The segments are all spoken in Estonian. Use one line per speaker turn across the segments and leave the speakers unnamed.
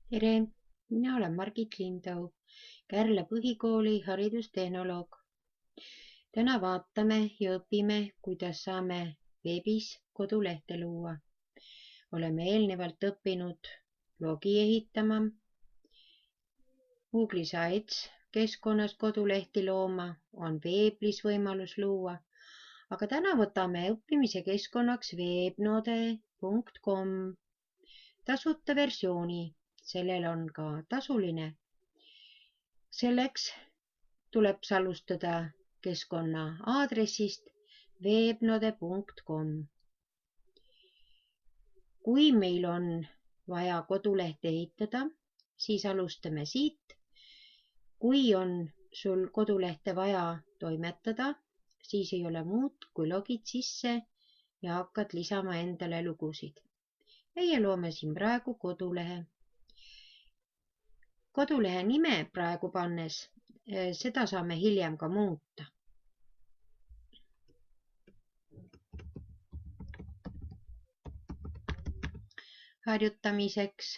Tere, mina olen Margit Lindau, Kärla põhikooli haridustehnoloog. Täna vaatame ja õpime, kuidas saame veebis kodulehte luua. Oleme eelnevalt õppinud blogi ehitama, Google Sites keskkonnas kodulehti looma, on Weeblis võimalus luua, aga täna võtame õppimise keskkonnaks webnode.com tasuta versiooni. Sellel on ka tasuline. Selleks tuleb alustada keskkonna aadressist webnode.com. Kui meil on vaja kodulehte ehitada, siis alustame siit. Kui on sul kodulehte vaja toimetada, siis ei ole muud, kui logid sisse ja hakkad lisama endale lugusid. Meie loome siin praegu kodulehe. Kodulehe nime praegu pannes, seda saame hiljem ka muuta. Harjutamiseks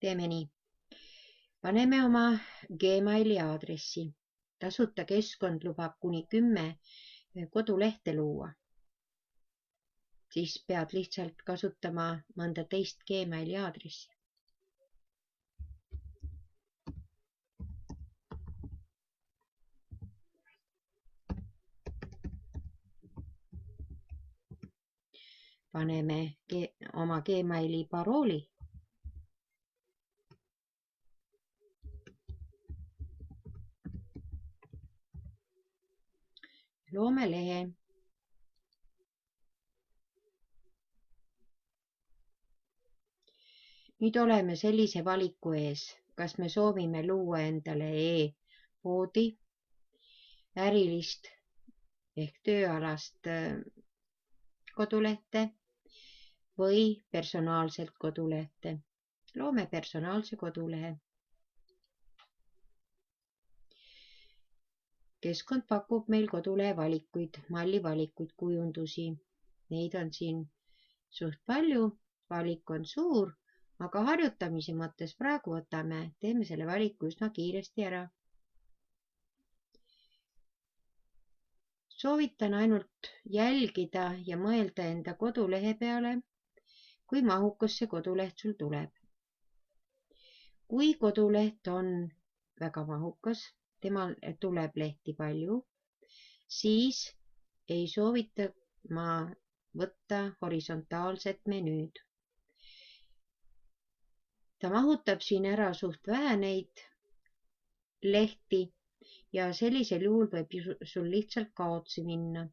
teeme nii. Paneme oma Gmaili aadressi. Tasuta keskkond lubab kuni 10 kodulehte luua. Siis pead lihtsalt kasutama mõnda teist Gmaili aadressi. Paneme oma Gmaili parooli. Loome lehe. Nüüd oleme sellise valiku ees, kas me soovime luua endale e-poodi, ärilist ehk tööalast kodulehte või personaalselt kodulehte. Loome personaalse kodulehe. Keskkond pakub meil kodulehe valikuid, mallivalikuid, kujundusi. Neid on siin suht palju, valik on suur, aga harjutamise mõttes praegu teeme selle valiku üsna kiiresti ära. Soovitan ainult jälgida ja mõelda enda kodulehe peale, kui mahukas see koduleht sul tuleb. Kui koduleht on väga mahukas, temal tuleb lehti palju, siis ei soovita ma võtta horisontaalset menüüd. Ta mahutab siin ära suht vähe neid lehti ja sellisel juhul võib sul lihtsalt kaotsi minna.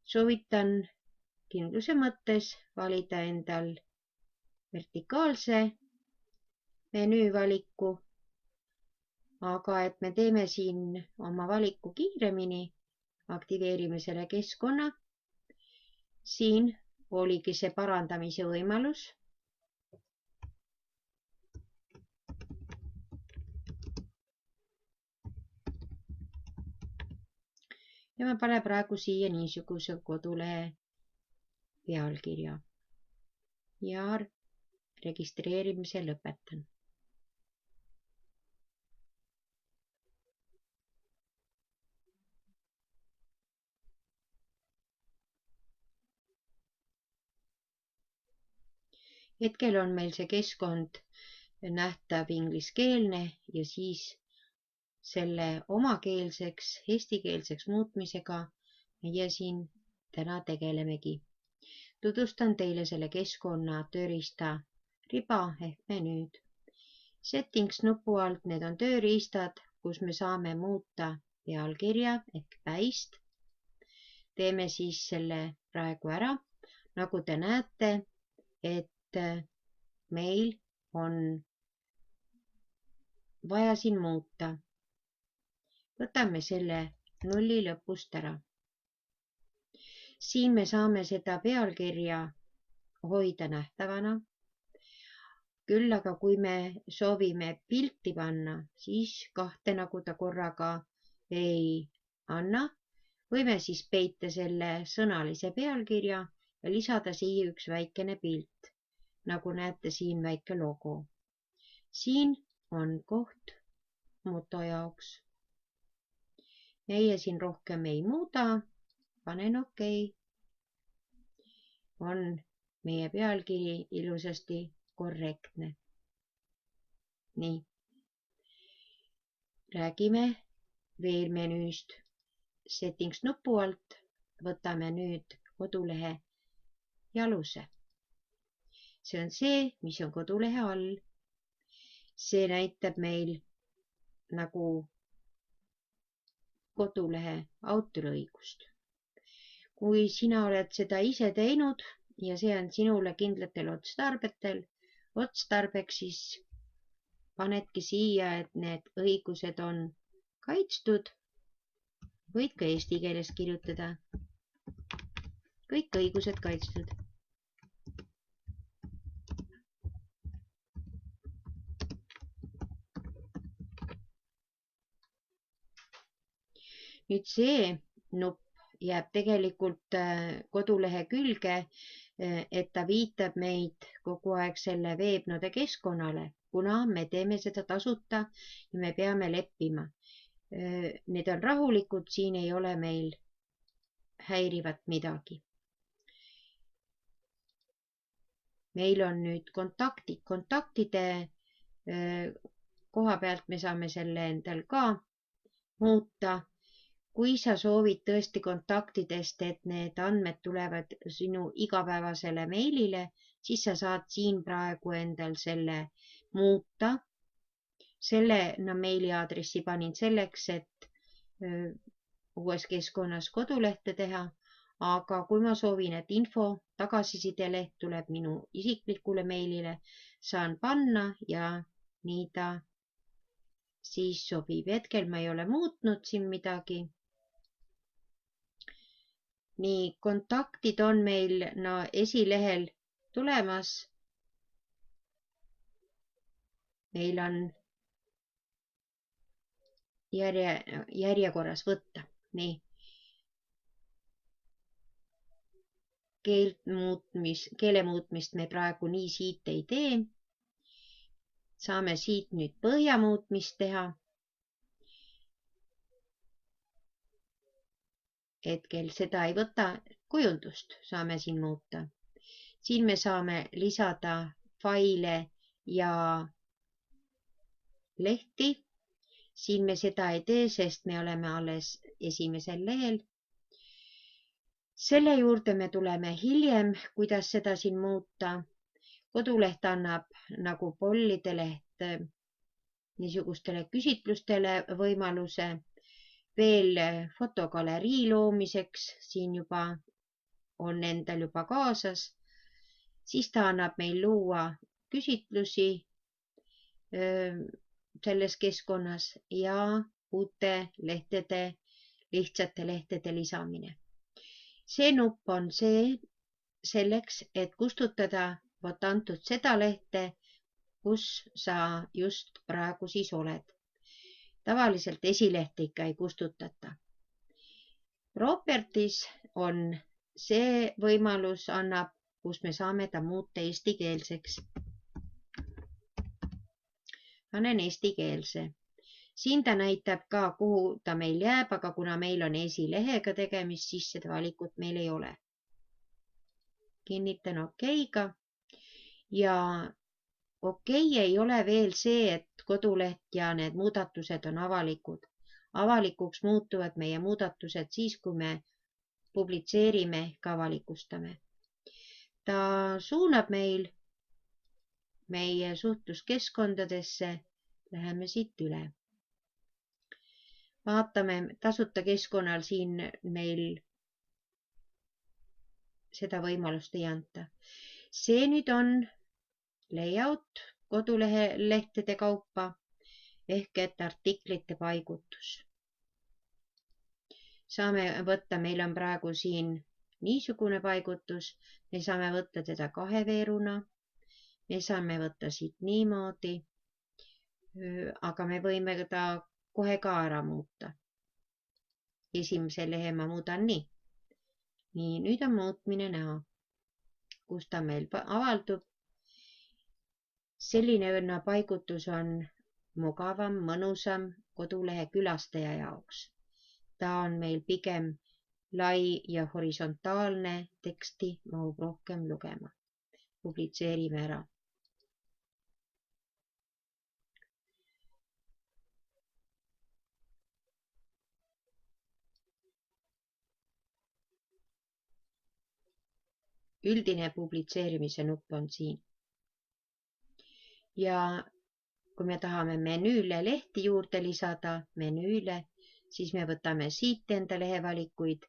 Soovitan kindluse mõttes valida endal vertikaalse menüü valiku, aga et me teeme siin oma valiku kiiremini, aktiveerime selle keskkonna. Siin oligi see parandamise võimalus. Ja ma panen praegu siia niisuguse kodulehe pealkirja ja registreerimise lõpetan. Hetkel on meil see keskkond nähtav ingliskeelne ja siis selle omakeelseks, eestikeelseks muutmisega meie siin täna tegelemegi. Tutvustan teile selle keskkonna tööriista riba ehk menüüd. Settings nupu alt, need on tööriistad, kus me saame muuta pealkirja ehk päist. Teeme siis selle praegu ära. Nagu te näete, et meil on vaja siin muuta. Võtame selle nulli lõpust ära. Siin me saame seda pealkirja hoida nähtavana. Küll aga kui me soovime pilti panna, siis kahte nagu ta korraga ei anna. Võime siis peita selle sõnalise pealkirja ja lisada siia üks väikene pilt. Nagu näete, siin väike logo. Siin on koht moto jaoks. Meie siin rohkem ei muuda. Panen OK. On meie pealkiri ilusasti korrektne. Nii. Räägime veel menüüst. Settings nupu alt võtame nüüd kodulehe jaluse. See on see, mis on kodulehe all. See näitab meil nagu kodulehe autoriõigust. Kui sina oled seda ise teinud ja see on sinule kindlatel otstarbeks, siis panedki siia, et need õigused on kaitstud. Võid ka eesti keeles kirjutada. Kõik õigused kaitstud. Nüüd see nupp jääb tegelikult kodulehe külge, et ta viitab meid kogu aeg selle veebnode keskkonnale, kuna me teeme seda tasuta ja me peame leppima. Need on rahulikud, siin ei ole meil häirivat midagi. Meil on nüüd kontaktid. Kontaktide koha pealt me saame selle endal ka muuta. Kui sa soovid tõesti kontaktidest, et need andmed tulevad sinu igapäevasele meilile, siis sa saad siin praegu endal selle muuta. Selle meiliaadressi panin selleks, et uues keskkonnas kodulehte teha. Aga kui ma soovin, et info tagasisideleht tuleb minu isiklikule meilile, saan panna ja nii ta siis sobib. Hetkel ma ei ole muutnud siin midagi. Nii, kontaktid on meil esilehel tulemas. Meil on järjekorras võtta. Nii. Keele muutmist me praegu nii siit ei tee. Saame siit nüüd põhja muutmist teha. Hetkel seda ei võta, kujundust saame siin muuta. Siin me saame lisada faile ja lehti. Siin me seda ei tee, sest me oleme alles esimesel lehel. Selle juurde me tuleme hiljem, kuidas seda siin muuta. Koduleht annab nagu pollide leht niisugustele küsitlustele võimaluse. Veel fotogalerii loomiseks, siin juba on endal juba kaasas. Siis ta annab meil luua küsitlusi selles keskkonnas ja uute lehtede, lihtsate lehtede lisamine. See nupp on selleks, et kustutada antud seda lehte, kus sa just praegu siis oled. Tavaliselt esilehte ikka ei kustutata. Properties on see võimalus annab, kus me saame ta muuta eestikeelseks. Panen eestikeelse. Siin ta näitab ka, kuhu ta meil jääb, aga kuna meil on esilehega tegemist, siis seda valikut meil ei ole. Kinnitan OK-ga. Ja OK ei ole veel see, et koduleht ja need muudatused on avalikud. Avalikuks muutuvad meie muudatused siis, kui me publitseerime ehk avalikustame. Ta suunab meil meie suhtluskeskkondadesse. Läheme siit üle. Vaatame, tasuta keskkonnal siin meil seda võimalust ei anta. See nüüd on layout kodulehe lehtede kaupa ehk et artiklite paigutus. Saame võtta, meil on praegu siin niisugune paigutus. Me saame võtta teda kaheveeruna. Me saame võtta siit niimoodi. Aga me võime ta kohe ka ära muuta. esimese lehe ma muudan nii. Nii, nüüd on muutmine näha, kus ta meil avaldub. Selline paigutus on mugavam, mõnusam kodulehe külastaja jaoks. Ta on meil pigem lai ja horisontaalne, teksti mahub rohkem lugema. Publitseerime ära. Üldine publitseerimise nupp on siin. Ja kui me tahame menüüle lehti juurde lisada, menüüle, siis me võtame siit enda lehevalikuid.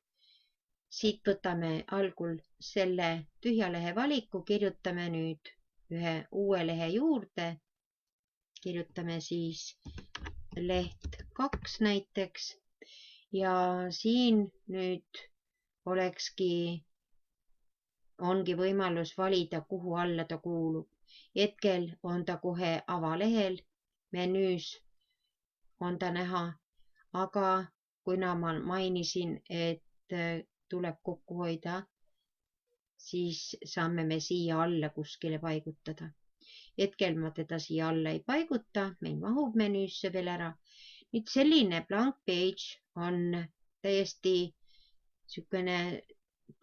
Siit võtame algul selle tühja lehe valiku, kirjutame nüüd ühe uue lehe juurde. Kirjutame siis leht 2 näiteks. Ja siin nüüd ongi võimalus valida, kuhu alla ta kuulub. Hetkel on ta kohe avalehel, menüüs on ta näha, aga kuna ma mainisin, et tuleb kokku hoida, siis saame me siia alla kuskile paigutada. Hetkel ma teda siia alla ei paiguta, meil mahub menüüsse veel ära. Nüüd selline blank page on täiesti niisugune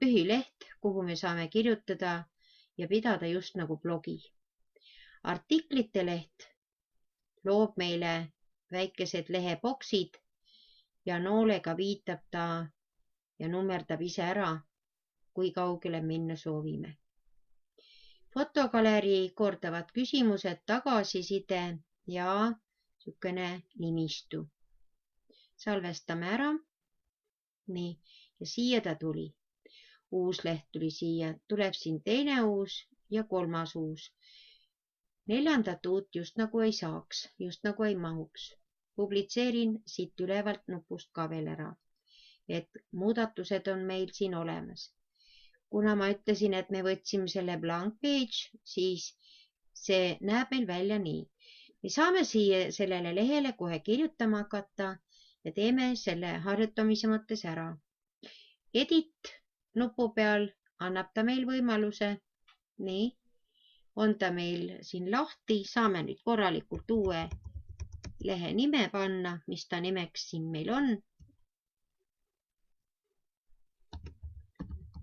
pühileht, kuhu me saame kirjutada ja pidada just nagu blogi. Artiklite leht loob meile väikesed leheboksid ja noolega viitab ta ja nummerdab ise ära, kui kaugele minna soovime. Fotogalerii kordavad küsimused, tagasiside ja niisugune nimistu. Salvestame ära. Nii, ja siia ta tuli. Uus leht tuli siia, tuleb siin teine uus ja kolmas uus. Neljandat uut just nagu ei saaks, just nagu ei mahuks. Publitseerin siit ülevalt nupust ka veel ära, et muudatused on meil siin olemas. Kuna ma ütlesin, et me võtsime selle blank page, siis see näeb meil välja nii. Me saame siia sellele lehele kohe kirjutama hakata ja teeme selle harjutamise mõttes ära. Edit nupu peal annab ta meil võimaluse. Nii, on ta meil siin lahti. Saame nüüd korralikult uue lehe nime panna, mis ta nimeks siin meil on.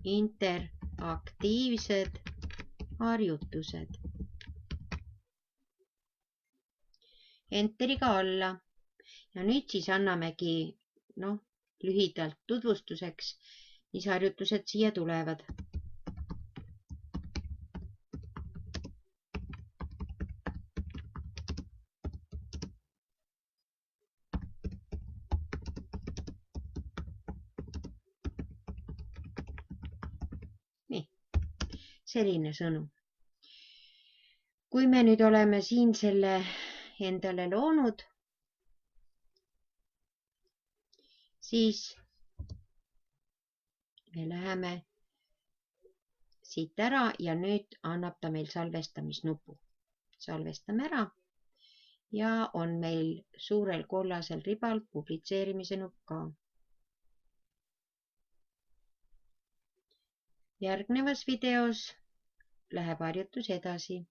Interaktiivsed harjutused. Enteriga alla. Ja nüüd siis annamegi lühidalt tutvustuseks, mis harjutused siia tulevad. Nii, selline sõnum. Kui me nüüd oleme siin selle endale loonud, siis me läheme siit ära ja nüüd annab ta meil salvestamisnupu. Salvestame ära ja on meil suurel kollasel ribal publitseerimise nupp ka. Järgnevas videos läheb harjutus edasi.